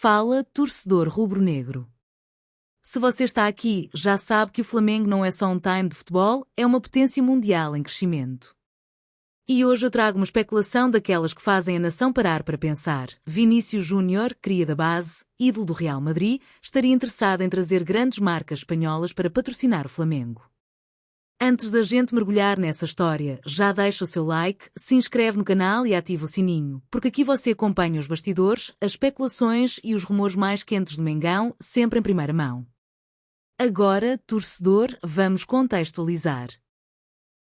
Fala, torcedor rubro-negro. Se você está aqui, já sabe que o Flamengo não é só um time de futebol, é uma potência mundial em crescimento. E hoje eu trago uma especulação daquelas que fazem a nação parar para pensar. Vinícius Júnior, cria da base, ídolo do Real Madrid, estaria interessado em trazer grandes marcas espanholas para patrocinar o Flamengo. Antes da gente mergulhar nessa história, já deixa o seu like, se inscreve no canal e ativa o sininho, porque aqui você acompanha os bastidores, as especulações e os rumores mais quentes do Mengão, sempre em primeira mão. Agora, torcedor, vamos contextualizar.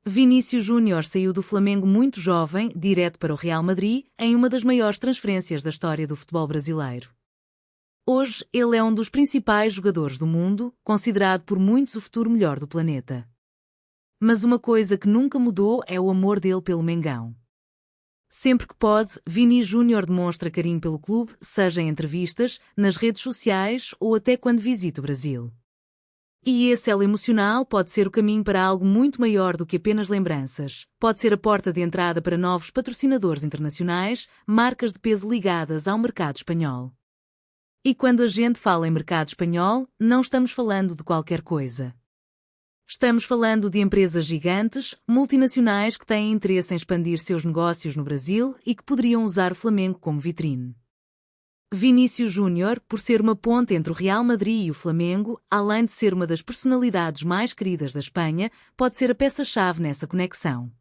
Vinícius Júnior saiu do Flamengo muito jovem, direto para o Real Madrid, em uma das maiores transferências da história do futebol brasileiro. Hoje, ele é um dos principais jogadores do mundo, considerado por muitos o futuro melhor do planeta. Mas uma coisa que nunca mudou é o amor dele pelo Mengão. Sempre que pode, Vini Júnior demonstra carinho pelo clube, seja em entrevistas, nas redes sociais ou até quando visita o Brasil. E esse elo emocional pode ser o caminho para algo muito maior do que apenas lembranças. Pode ser a porta de entrada para novos patrocinadores internacionais, marcas de peso ligadas ao mercado espanhol. E quando a gente fala em mercado espanhol, não estamos falando de qualquer coisa. Estamos falando de empresas gigantes, multinacionais que têm interesse em expandir seus negócios no Brasil e que poderiam usar o Flamengo como vitrine. Vinícius Júnior, por ser uma ponte entre o Real Madrid e o Flamengo, além de ser uma das personalidades mais queridas da Espanha, pode ser a peça-chave nessa conexão.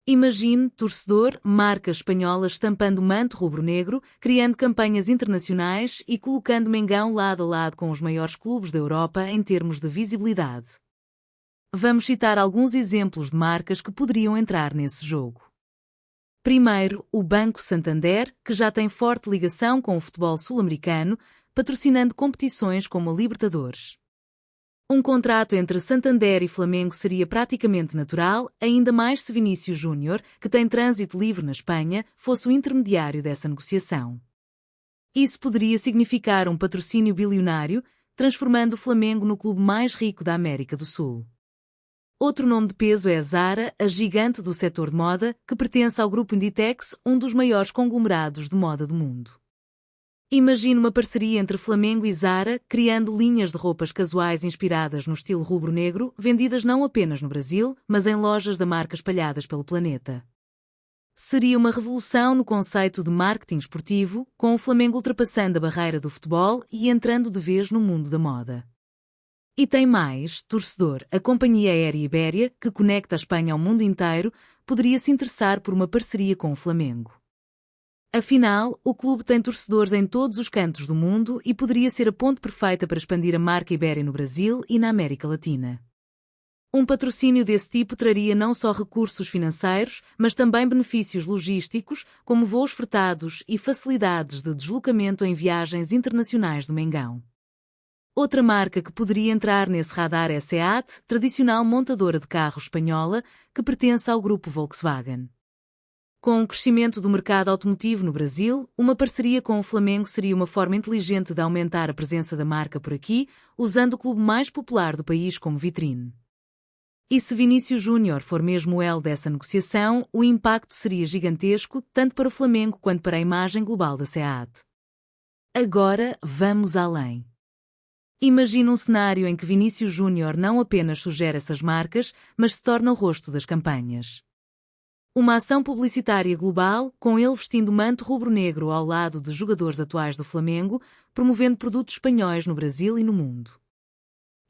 Imagine, torcedor, marcas espanholas estampando o manto rubro-negro, criando campanhas internacionais e colocando Mengão lado a lado com os maiores clubes da Europa em termos de visibilidade. Vamos citar alguns exemplos de marcas que poderiam entrar nesse jogo. Primeiro, o Banco Santander, que já tem forte ligação com o futebol sul-americano, patrocinando competições como a Libertadores. Um contrato entre Santander e Flamengo seria praticamente natural, ainda mais se Vinícius Júnior, que tem trânsito livre na Espanha, fosse o intermediário dessa negociação. Isso poderia significar um patrocínio bilionário, transformando o Flamengo no clube mais rico da América do Sul. Outro nome de peso é a Zara, a gigante do setor de moda, que pertence ao grupo Inditex, um dos maiores conglomerados de moda do mundo. Imagine uma parceria entre Flamengo e Zara, criando linhas de roupas casuais inspiradas no estilo rubro-negro, vendidas não apenas no Brasil, mas em lojas da marca espalhadas pelo planeta. Seria uma revolução no conceito de marketing esportivo, com o Flamengo ultrapassando a barreira do futebol e entrando de vez no mundo da moda. E tem mais, torcedor, a companhia aérea Iberia, que conecta a Espanha ao mundo inteiro, poderia se interessar por uma parceria com o Flamengo. Afinal, o clube tem torcedores em todos os cantos do mundo e poderia ser a ponte perfeita para expandir a marca Iberia no Brasil e na América Latina. Um patrocínio desse tipo traria não só recursos financeiros, mas também benefícios logísticos, como voos fretados e facilidades de deslocamento em viagens internacionais do Mengão. Outra marca que poderia entrar nesse radar é a SEAT, tradicional montadora de carros espanhola, que pertence ao grupo Volkswagen. Com o crescimento do mercado automotivo no Brasil, uma parceria com o Flamengo seria uma forma inteligente de aumentar a presença da marca por aqui, usando o clube mais popular do país como vitrine. E se Vinícius Júnior for mesmo o elo dessa negociação, o impacto seria gigantesco, tanto para o Flamengo quanto para a imagem global da SEAT. Agora, vamos além. Imagina um cenário em que Vinícius Júnior não apenas sugere essas marcas, mas se torna o rosto das campanhas. Uma ação publicitária global, com ele vestindo o manto rubro-negro ao lado de jogadores atuais do Flamengo, promovendo produtos espanhóis no Brasil e no mundo.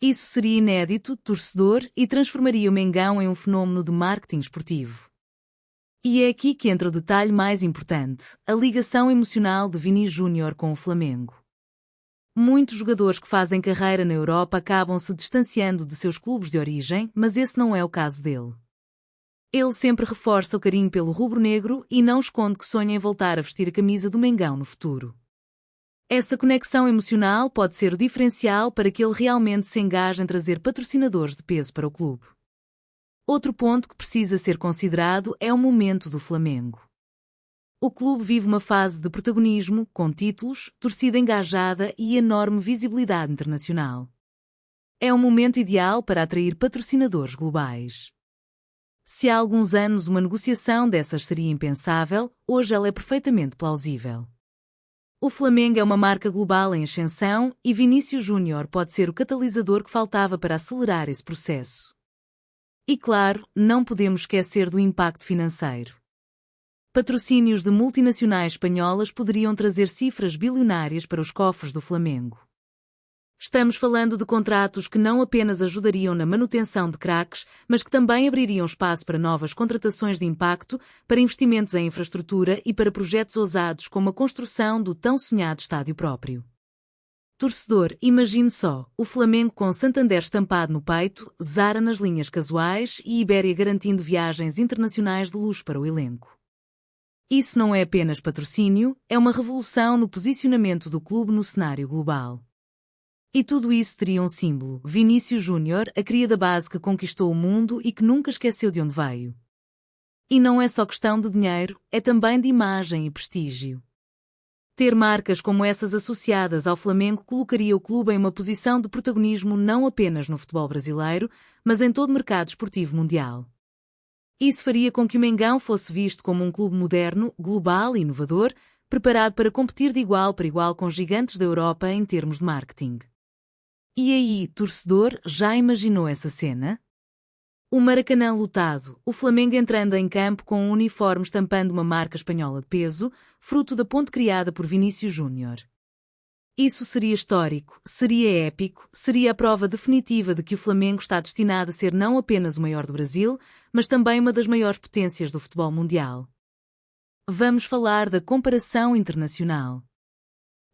Isso seria inédito, torcedor, e transformaria o Mengão em um fenómeno de marketing esportivo. E é aqui que entra o detalhe mais importante, a ligação emocional de Vini Júnior com o Flamengo. Muitos jogadores que fazem carreira na Europa acabam se distanciando de seus clubes de origem, mas esse não é o caso dele. Ele sempre reforça o carinho pelo rubro-negro e não esconde que sonha em voltar a vestir a camisa do Mengão no futuro. Essa conexão emocional pode ser o diferencial para que ele realmente se engaje em trazer patrocinadores de peso para o clube. Outro ponto que precisa ser considerado é o momento do Flamengo. O clube vive uma fase de protagonismo, com títulos, torcida engajada e enorme visibilidade internacional. É um momento ideal para atrair patrocinadores globais. Se há alguns anos uma negociação dessas seria impensável, hoje ela é perfeitamente plausível. O Flamengo é uma marca global em ascensão e Vinícius Júnior pode ser o catalisador que faltava para acelerar esse processo. E claro, não podemos esquecer do impacto financeiro. Patrocínios de multinacionais espanholas poderiam trazer cifras bilionárias para os cofres do Flamengo. Estamos falando de contratos que não apenas ajudariam na manutenção de craques, mas que também abririam espaço para novas contratações de impacto, para investimentos em infraestrutura e para projetos ousados como a construção do tão sonhado estádio próprio. Torcedor, imagine só, o Flamengo com Santander estampado no peito, Zara nas linhas casuais e Ibéria garantindo viagens internacionais de luxo para o elenco. Isso não é apenas patrocínio, é uma revolução no posicionamento do clube no cenário global. E tudo isso teria um símbolo, Vinícius Júnior, a cria da base que conquistou o mundo e que nunca esqueceu de onde veio. E não é só questão de dinheiro, é também de imagem e prestígio. Ter marcas como essas associadas ao Flamengo colocaria o clube em uma posição de protagonismo não apenas no futebol brasileiro, mas em todo o mercado esportivo mundial. Isso faria com que o Mengão fosse visto como um clube moderno, global e inovador, preparado para competir de igual para igual com gigantes da Europa em termos de marketing. E aí, torcedor, já imaginou essa cena? O Maracanã lotado, o Flamengo entrando em campo com um uniforme estampando uma marca espanhola de peso, fruto da ponte criada por Vinícius Júnior. Isso seria histórico, seria épico, seria a prova definitiva de que o Flamengo está destinado a ser não apenas o maior do Brasil, mas também uma das maiores potências do futebol mundial. Vamos falar da comparação internacional.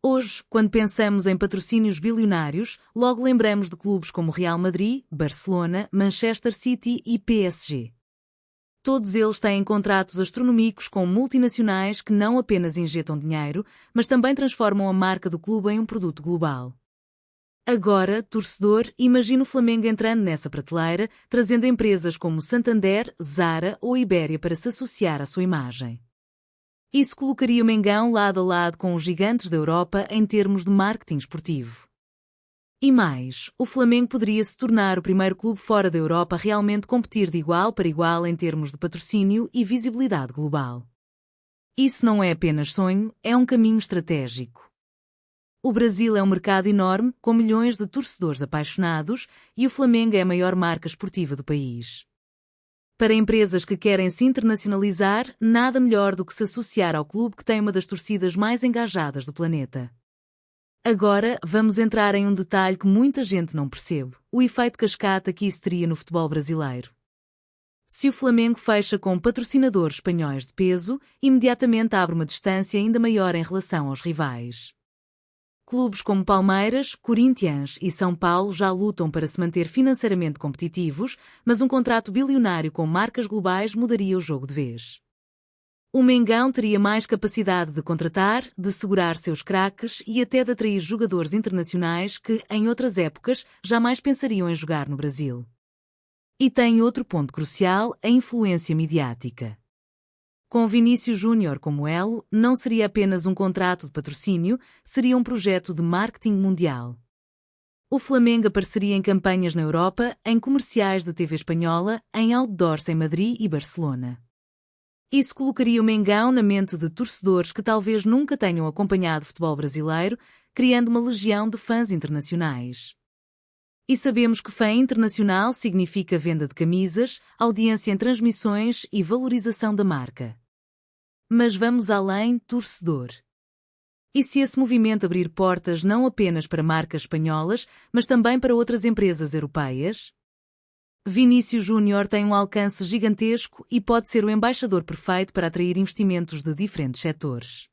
Hoje, quando pensamos em patrocínios bilionários, logo lembramos de clubes como Real Madrid, Barcelona, Manchester City e PSG. Todos eles têm contratos astronómicos com multinacionais que não apenas injetam dinheiro, mas também transformam a marca do clube em um produto global. Agora, torcedor, imagina o Flamengo entrando nessa prateleira, trazendo empresas como Santander, Zara ou Ibéria para se associar à sua imagem. Isso colocaria o Mengão lado a lado com os gigantes da Europa em termos de marketing esportivo. E mais, o Flamengo poderia se tornar o primeiro clube fora da Europa a realmente competir de igual para igual em termos de patrocínio e visibilidade global. Isso não é apenas sonho, é um caminho estratégico. O Brasil é um mercado enorme, com milhões de torcedores apaixonados, e o Flamengo é a maior marca esportiva do país. Para empresas que querem se internacionalizar, nada melhor do que se associar ao clube que tem uma das torcidas mais engajadas do planeta. Agora, vamos entrar em um detalhe que muita gente não percebe, o efeito cascata que isso teria no futebol brasileiro. Se o Flamengo fecha com patrocinadores espanhóis de peso, imediatamente abre uma distância ainda maior em relação aos rivais. Clubes como Palmeiras, Corinthians e São Paulo já lutam para se manter financeiramente competitivos, mas um contrato bilionário com marcas globais mudaria o jogo de vez. O Mengão teria mais capacidade de contratar, de segurar seus craques e até de atrair jogadores internacionais que, em outras épocas, jamais pensariam em jogar no Brasil. E tem outro ponto crucial, a influência midiática. Com Vinícius Júnior como elo, não seria apenas um contrato de patrocínio, seria um projeto de marketing mundial. O Flamengo apareceria em campanhas na Europa, em comerciais de TV espanhola, em outdoors em Madrid e Barcelona. Isso colocaria o Mengão na mente de torcedores que talvez nunca tenham acompanhado futebol brasileiro, criando uma legião de fãs internacionais. E sabemos que fã internacional significa venda de camisas, audiência em transmissões e valorização da marca. Mas vamos além, torcedor. E se esse movimento abrir portas não apenas para marcas espanholas, mas também para outras empresas europeias? Vinícius Júnior tem um alcance gigantesco e pode ser o embaixador perfeito para atrair investimentos de diferentes setores.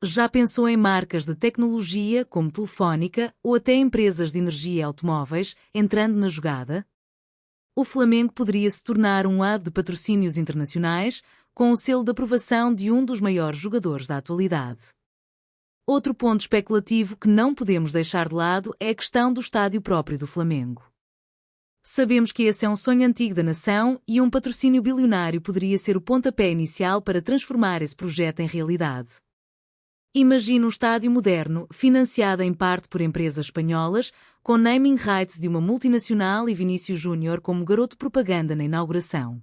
Já pensou em marcas de tecnologia, como Telefónica, ou até empresas de energia e automóveis, entrando na jogada? O Flamengo poderia se tornar um hub de patrocínios internacionais, com o selo de aprovação de um dos maiores jogadores da atualidade. Outro ponto especulativo que não podemos deixar de lado é a questão do estádio próprio do Flamengo. Sabemos que esse é um sonho antigo da nação e um patrocínio bilionário poderia ser o pontapé inicial para transformar esse projeto em realidade. Imagina um estádio moderno, financiado em parte por empresas espanholas, com naming rights de uma multinacional e Vinícius Júnior como garoto propaganda na inauguração.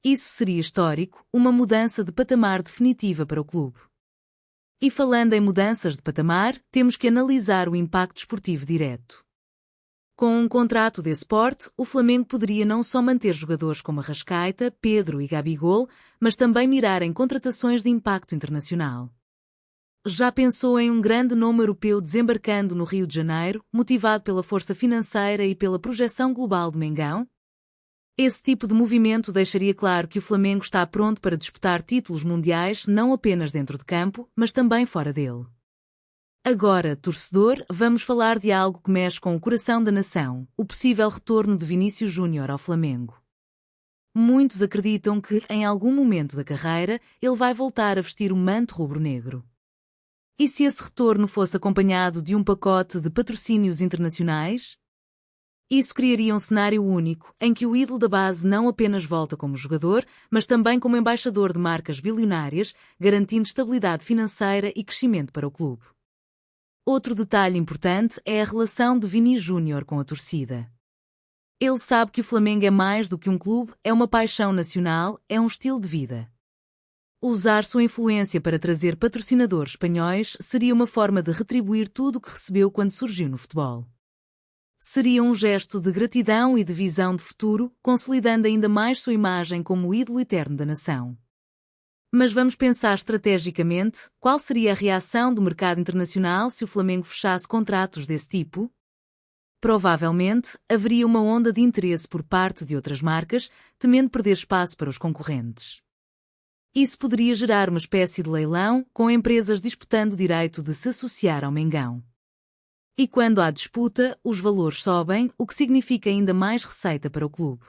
Isso seria histórico, uma mudança de patamar definitiva para o clube. E falando em mudanças de patamar, temos que analisar o impacto esportivo direto. Com um contrato desse porte, o Flamengo poderia não só manter jogadores como Arrascaeta, Pedro e Gabigol, mas também mirar em contratações de impacto internacional. Já pensou em um grande nome europeu desembarcando no Rio de Janeiro, motivado pela força financeira e pela projeção global do Mengão? Esse tipo de movimento deixaria claro que o Flamengo está pronto para disputar títulos mundiais não apenas dentro de campo, mas também fora dele. Agora, torcedor, vamos falar de algo que mexe com o coração da nação, o possível retorno de Vinícius Júnior ao Flamengo. Muitos acreditam que, em algum momento da carreira, ele vai voltar a vestir o manto rubro-negro. E se esse retorno fosse acompanhado de um pacote de patrocínios internacionais? Isso criaria um cenário único, em que o ídolo da base não apenas volta como jogador, mas também como embaixador de marcas bilionárias, garantindo estabilidade financeira e crescimento para o clube. Outro detalhe importante é a relação de Vini Júnior com a torcida. Ele sabe que o Flamengo é mais do que um clube, é uma paixão nacional, é um estilo de vida. Usar sua influência para trazer patrocinadores espanhóis seria uma forma de retribuir tudo o que recebeu quando surgiu no futebol. Seria um gesto de gratidão e de visão de futuro, consolidando ainda mais sua imagem como o ídolo eterno da nação. Mas vamos pensar estrategicamente, qual seria a reação do mercado internacional se o Flamengo fechasse contratos desse tipo? Provavelmente, haveria uma onda de interesse por parte de outras marcas, temendo perder espaço para os concorrentes. Isso poderia gerar uma espécie de leilão, com empresas disputando o direito de se associar ao Mengão. E quando há disputa, os valores sobem, o que significa ainda mais receita para o clube.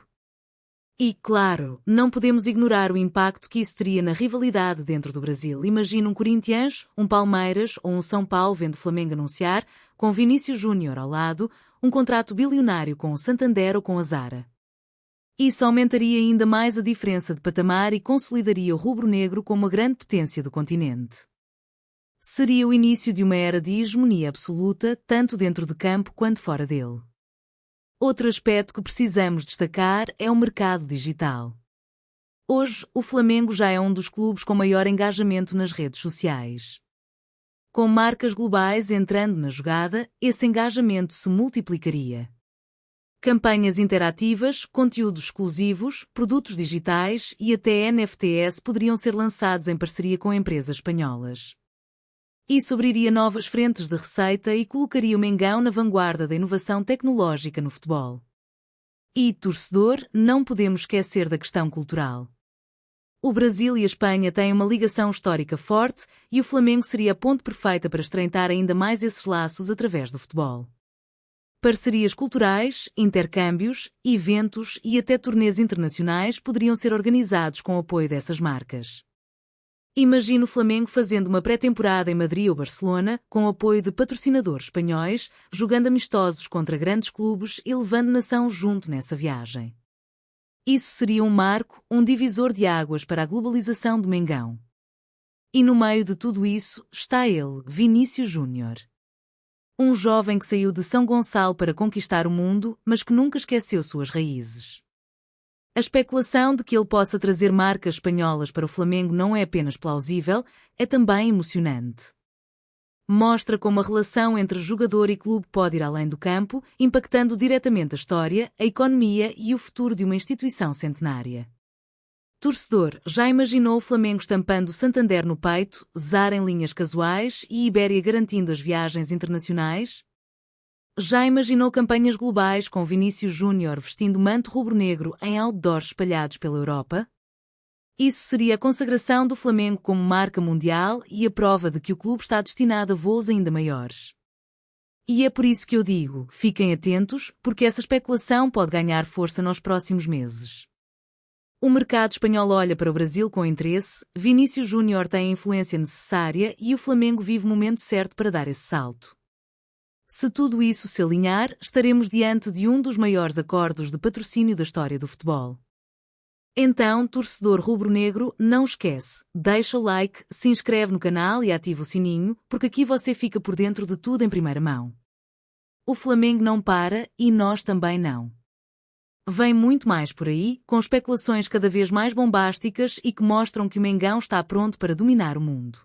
E, claro, não podemos ignorar o impacto que isso teria na rivalidade dentro do Brasil. Imagina um Corinthians, um Palmeiras ou um São Paulo vendo o Flamengo anunciar, com Vinícius Júnior ao lado, um contrato bilionário com o Santander ou com a Zara. Isso aumentaria ainda mais a diferença de patamar e consolidaria o rubro-negro como a grande potência do continente. Seria o início de uma era de hegemonia absoluta, tanto dentro de campo quanto fora dele. Outro aspecto que precisamos destacar é o mercado digital. Hoje, o Flamengo já é um dos clubes com maior engajamento nas redes sociais. Com marcas globais entrando na jogada, esse engajamento se multiplicaria. Campanhas interativas, conteúdos exclusivos, produtos digitais e até NFTs poderiam ser lançados em parceria com empresas espanholas. Isso abriria novas frentes de receita e colocaria o Mengão na vanguarda da inovação tecnológica no futebol. E, torcedor, não podemos esquecer da questão cultural. O Brasil e a Espanha têm uma ligação histórica forte e o Flamengo seria a ponte perfeita para estreitar ainda mais esses laços através do futebol. Parcerias culturais, intercâmbios, eventos e até turnês internacionais poderiam ser organizados com o apoio dessas marcas. Imagina o Flamengo fazendo uma pré-temporada em Madrid ou Barcelona, com o apoio de patrocinadores espanhóis, jogando amistosos contra grandes clubes e levando nação junto nessa viagem. Isso seria um marco, um divisor de águas para a globalização do Mengão. E no meio de tudo isso, está ele, Vinícius Júnior. Um jovem que saiu de São Gonçalo para conquistar o mundo, mas que nunca esqueceu suas raízes. A especulação de que ele possa trazer marcas espanholas para o Flamengo não é apenas plausível, é também emocionante. Mostra como a relação entre jogador e clube pode ir além do campo, impactando diretamente a história, a economia e o futuro de uma instituição centenária. Torcedor, já imaginou o Flamengo estampando Santander no peito, Zara em linhas casuais e Ibéria garantindo as viagens internacionais? Já imaginou campanhas globais com Vinícius Júnior vestindo manto rubro-negro em outdoors espalhados pela Europa? Isso seria a consagração do Flamengo como marca mundial e a prova de que o clube está destinado a voos ainda maiores. E é por isso que eu digo, fiquem atentos, porque essa especulação pode ganhar força nos próximos meses. O mercado espanhol olha para o Brasil com interesse, Vinícius Júnior tem a influência necessária e o Flamengo vive o momento certo para dar esse salto. Se tudo isso se alinhar, estaremos diante de um dos maiores acordos de patrocínio da história do futebol. Então, torcedor rubro-negro, não esquece, deixa o like, se inscreve no canal e ativa o sininho, porque aqui você fica por dentro de tudo em primeira mão. O Flamengo não para e nós também não. Vem muito mais por aí, com especulações cada vez mais bombásticas e que mostram que o Mengão está pronto para dominar o mundo.